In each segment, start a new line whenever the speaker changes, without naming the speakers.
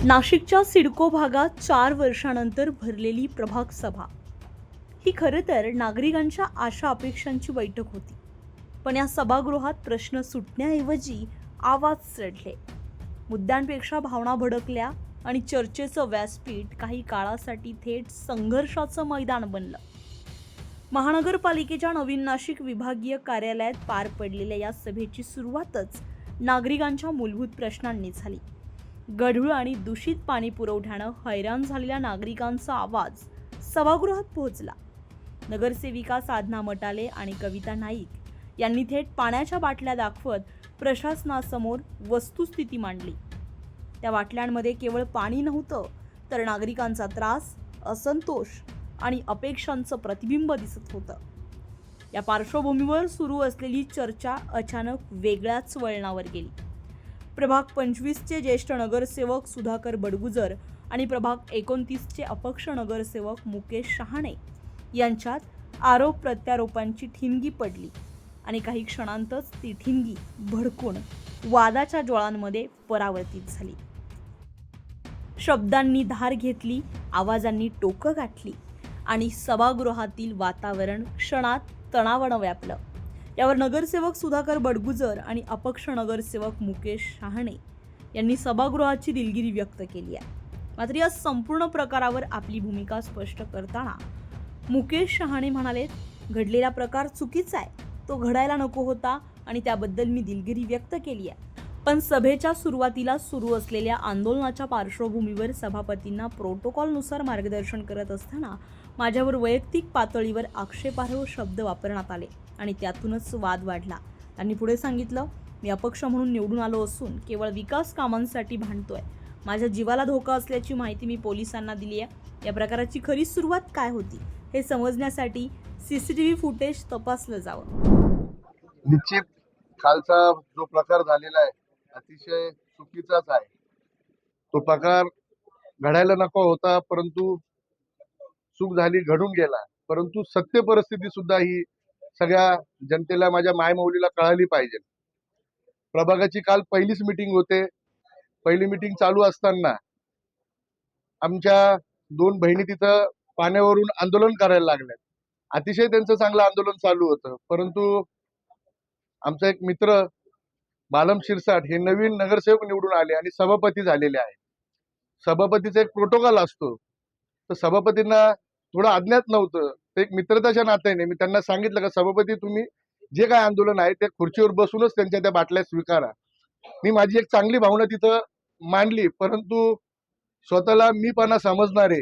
नाशिकच्या सिडको भागात 4 वर्षांनंतर भरलेली प्रभाग सभा ही खरं तर नागरिकांच्या आशा अपेक्षांची बैठक होती. पण या सभागृहात प्रश्न सुटण्याऐवजी आवाज चढले. मुद्द्यांपेक्षा भावना भडकल्या आणि चर्चेचं व्यासपीठ काही काळासाठी थेट संघर्षाचं मैदान बनलं. महानगरपालिकेच्या नवीन नाशिक विभागीय कार्यालयात पार पडलेल्या या सभेची सुरुवातच नागरिकांच्या मूलभूत प्रश्नांनी झाली. गढूळ आणि दूषित पाणी पुरवठ्यानं हैराण झालेल्या नागरिकांचा आवाज सभागृहात पोहोचला. नगरसेविका साधना मटाले आणि कविता नाईक यांनी थेट पाण्याच्या बाटल्या दाखवत प्रशासनासमोर वस्तुस्थिती मांडली. त्या बाटल्यांमध्ये केवळ पाणी नव्हतं, तर नागरिकांचा त्रास, असंतोष आणि अपेक्षांचं प्रतिबिंब दिसत होतं. या पार्श्वभूमीवर सुरू असलेली चर्चा अचानक वेगळ्याच वळणावर गेली. प्रभाग 25चे ज्येष्ठ नगरसेवक सुधाकर बडगुजर आणि प्रभाग 29चे अपक्ष नगरसेवक मुकेश शहाणे यांच्यात आरोप प्रत्यारोपांची ठिणगी पडली आणि काही क्षणांतच ती ठिणगी भडकून वादाच्या ज्वाळांमध्ये परावर्तित झाली. शब्दांनी धार घेतली, आवाजांनी टोकं गाठली आणि सभागृहातील वातावरण क्षणात तणावानं व्यापलं. यावर नगरसेवक सुधाकर बडगुजर आणि अपक्ष नगरसेवक मुकेश शहाणे यांनी सभागृहाची दिलगिरी व्यक्त केली आहे. मात्र या संपूर्ण प्रकारावर आपली भूमिका स्पष्ट करताना मुकेश शहाणे म्हणाले, घडलेला प्रकार चुकीचा आहे, तो घडायला नको होता आणि त्याबद्दल मी दिलगिरी व्यक्त केली आहे. पण सभेच्या सुरुवातीला सुरू असलेल्या आंदोलनाच्या पार्श्वभूमीवर सभापतींना प्रोटोकॉलनुसार मार्गदर्शन करत असताना माझ्यावर वैयक्तिक पातळीवर आक्षेपार्ह शब्द वापरण्यात आले आणि त्यातूनच वाद वाढला. त्यांनी पुढे सांगितलं, मी अपक्ष म्हणून निवडून आलो असून केवळ विकास कामांसाठी भांडतोय. माझ्या जीवाला धोका असल्याची माहिती मी पोलिसांना दिली आहे. या प्रकाराची खरी सुरुवात काय होती हे समजण्यासाठी CCTV फुटेज तपासलं जावं.
निश्चित कालचा जो प्रकार झालेला आहे अतिशय चुकीचाच आहे. तो प्रकार घडायला नको होता, परंतु चूक झाली, घडून गेला. परंतु सत्य परिस्थिती सुद्धा ही सगळ्या जनतेला, माझ्या मायमौलीला कळाली पाहिजे. प्रभागाची काल पहिलीच मीटिंग होते. पहिली मीटिंग चालू असताना आमच्या 2 बहिणी तिथं पाण्यावरून आंदोलन करायला लागल्या. अतिशय त्यांचं चांगलं आंदोलन चालू होतं. परंतु आमचा एक मित्र बालम शिरसाट हे नवीन नगरसेवक निवडून आले आणि सभापती झालेले आहे. सभापतीचा एक प्रोटोकॉल असतो, तर सभापतींना थोडं अज्ञात नव्हतं. एक मित्रताच्या नात्याने मी त्यांना सांगितलं का सभापती, तुम्ही जे काय आंदोलन आहे ते खुर्चीवर बसूनच त्यांच्या त्या बाटल्या स्वीकारा. मी माझी एक चांगली भावना तिथं मांडली. परंतु स्वतःला मीपणा समजणारे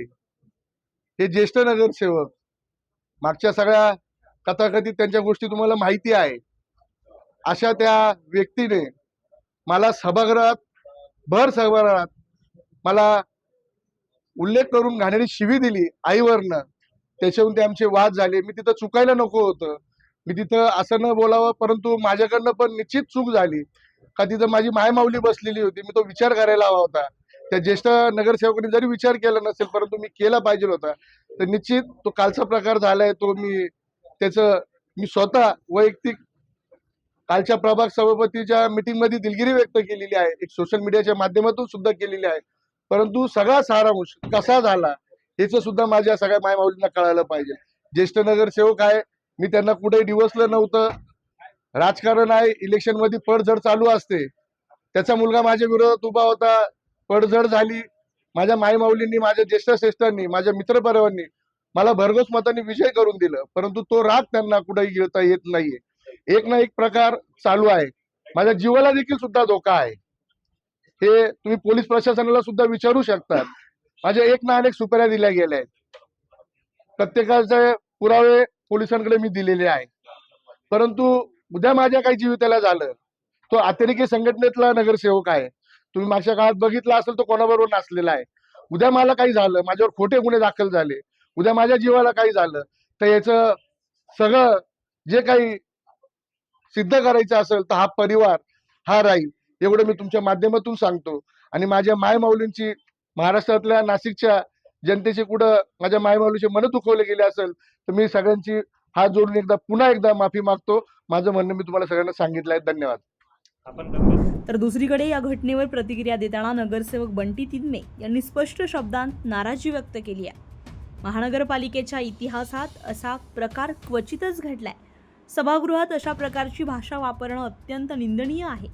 हे ज्येष्ठ नगरसेवक, मागच्या सगळ्या कथाकथित त्यांच्या गोष्टी तुम्हाला माहिती आहे, अशा त्या व्यक्तीने मला भर सभागृहात मला उल्लेख करून घाणेरी शिवी दिली आईवरनं. त्याच्यावरून ते आमचे वाद झाले. मी तिथं चुकायला नको होतं, मी तिथं असं न बोलावं, परंतु माझ्याकडनं पण निश्चित चूक झाली का तिथं माझी मायमाऊली बसलेली होती. मी तो विचार करायला हवा होता. त्या ज्येष्ठ नगरसेवकांनी जरी विचार केला नसेल, परंतु मी केला पाहिजे होता. तर निश्चित तो कालचा प्रकार झालाय, तो मी स्वतः वैयक्तिक कालच्या प्रभाग सभापतीच्या मीटिंग मध्ये दिलगिरी व्यक्त केलेली आहे, एक सोशल मीडियाच्या माध्यमातून सुद्धा केलेली आहे. परंतु सगळा सारांश कसा झाला याचं सुद्धा माझ्या सगळ्या मायमाऊलींना कळायला पाहिजे. ज्येष्ठ नगरसेवक आहे, मी त्यांना कुठेही डिवसलं नव्हतं. राजकारण आहे, इलेक्शन मध्ये पडझड चालू असते. त्याचा मुलगा माझ्या विरोधात उभा होता, पडझड झाली. माझ्या मायमाऊलींनी, माझ्या ज्येष्ठांनी, माझ्या मित्रपरिवारांनी मला भरघोस मतांनी विजय करून दिलं. परंतु तो राग त्यांना कुठेही गिळता येत नाहीये. एक ना एक प्रकार चालू आहे. माझ्या जीवाला देखील सुद्धा धोका आहे. हे तुम्ही पोलीस प्रशासनाला सुद्धा विचारू शकतात. माझ्या एक ना अनेक सुपाऱ्या दिल्या गेल्या आहेत. प्रत्येकाचे पुरावे पोलिसांकडे मी दिलेले आहे. परंतु उद्या माझ्या काही जीविताला झालं, तो अतिरेकी संघटनेतला नगरसेवक आहे. तुम्ही मागच्या काळात बघितला असेल, तो कोणाबरोबर नसलेला आहे. उद्या मला काही झालं, माझ्यावर खोटे गुन्हे दाखल झाले, उद्या माझ्या जीवाला काही झालं, तर याचं सगळं जे काही सिद्ध करायचं असेल तर हा परिवार हा राहील, एवढं मी तुमच्या माध्यमातून सांगतो. आणि माझ्या मायमाऊलींची, महाराष्ट्रातल्या नाशिकच्या जनतेची कुठं माझ्या मायमाऊलीचे मन दुखवले गेले असेल तर मी सगळ्यांची हात जोडून पुन्हा एकदा माफी मागतो. माझं म्हणणं मी तुम्हाला सगळ्यांना सांगितलं आहे. धन्यवाद.
तर दुसरीकडे या घटनेवर प्रतिक्रिया देताना नगरसेवक बंटी तिदमे यांनी स्पष्ट शब्दांत नाराजी व्यक्त केली आहे. महानगरपालिकेच्या इतिहासात असा प्रकार क्वचितच घडलाय. सभागृहात अशा प्रकारची भाषा वापरणं अत्यंत निंदनीय आहे.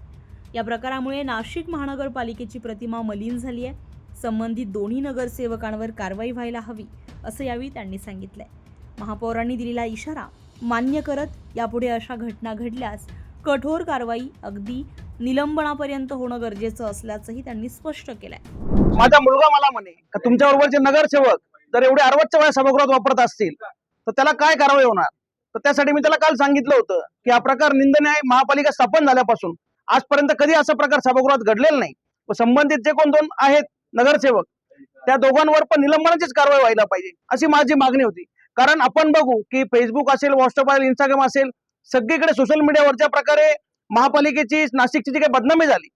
या प्रकारामुळे नाशिक महानगरपालिकेची प्रतिमा मलिन झाली आहे. संबंधित दोन्ही नगरसेवकांवर कारवाई व्हायला हवी असं यावेळी त्यांनी सांगितलंय. महापौरांनी दिलेला इशारा मान्य करत यापुढे अशा घटना घडल्यास कठोर कारवाई अगदी निलंबनापर्यंत होणं गरजेचं असल्याचंही त्यांनी स्पष्ट केलंय.
माझा मुलगा मला म्हणे का तुमच्याबरोबरचे नगरसेवक जर एवढे अर्वच्च वेळा सभागृहात वापरत असतील तर त्याला काय कारवाई होणार. तर त्यासाठी मी त्याला काल सांगितलं होतं की हा प्रकार निंदनीय आहे. महापालिका स्थापन झाल्यापासून आजपर्यंत कधी असा प्रकार सभागृहात घडलेला नाही. व संबंधित जे कोण दोन आहेत नगरसेवक त्या दोघांवर पण निलंबनाचीच कारवाई व्हायला पाहिजे अशी माझी मागणी होती. कारण आपण बघू की फेसबुक असेल, व्हॉट्सअप असेल, इंस्टाग्राम असेल, सगळीकडे सोशल मीडियावर ज्या प्रकारे महापालिकेची नाशिकची जी काही बदनामी झाली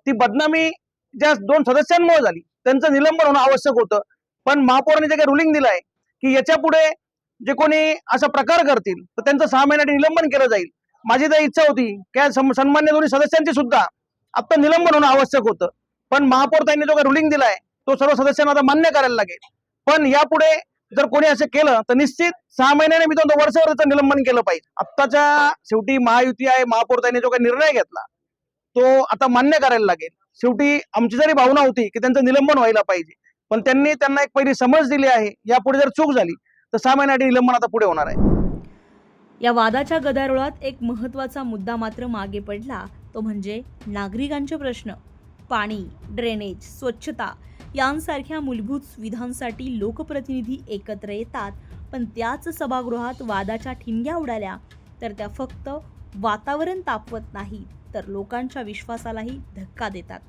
ती बदनामी ज्या दोन सदस्यांमुळे झाली त्यांचं निलंबन होणं आवश्यक होतं. पण महापौरांनी जे काही रुलिंग दिलं आहे की याच्या पुढे जे कोणी असा प्रकार करतील तर त्यांचं 6 महिन्यात निलंबन केलं जाईल. माझी तर इच्छा होती की सन्मान्य दोन्ही सदस्यांची सुद्धा आता निलंबन होणं आवश्यक होतं. पण महापौर त्यांनी जो काही रुलिंग दिलाय तो सर्व सदस्यांना आता मान्य करायला लागेल. पण यापुढे जर कोणी असं केलं तर निश्चित 6 महिन्याने मी तो वर्षभराचं निलंबन केलं पाहिजे. आत्ताच्या शेवटी महायुती आहे, महापौर त्यांनी जो काही निर्णय घेतला तो आता मान्य करायला लागेल. शेवटी आमची जरी भावना होती की त्यांचं निलंबन व्हायला पाहिजे पण त्यांना एक पहिली समज दिली आहे. यापुढे जर चूक झाली तर 6 महिन्यासाठी निलंबन आता पुढे होणार आहे.
या वादाच्या गदारोळात एक महत्त्वाचा मुद्दा मात्र मागे पडला, तो म्हणजे नागरिकांचे प्रश्न. पाणी, ड्रेनेज, स्वच्छता यांसारख्या मूलभूत सुविधांसाठी लोकप्रतिनिधी एकत्र येतात, पण त्याच सभागृहात वादाच्या ठिणग्या उडाल्या तर त्या फक्त वातावरण तापवत नाही तर लोकांच्या विश्वासालाही धक्का देतात.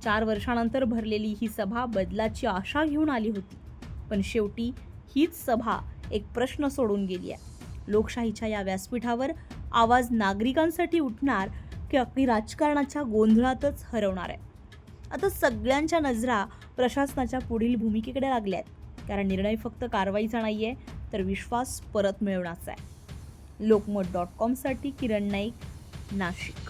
4 वर्षानंतर भरलेली ही सभा बदलाची आशा घेऊन आली होती, पण शेवटी हीच सभा एक प्रश्न सोडून गेली आहे. लोकशाहीच्या या व्यासपीठावर आवाज नागरिकांसाठी उठणार की अगदी राजकारणाच्या गोंधळातच हरवणार आहे. आता सगळ्यांच्या नजरा प्रशासनाच्या पुढील भूमिकेकडे लागल्या आहेत. कारण निर्णय फक्त कारवाईचा नाही आहे तर विश्वास परत मिळवण्याचा आहे. लोकमत.com साठी किरण नाईक, नाशिक.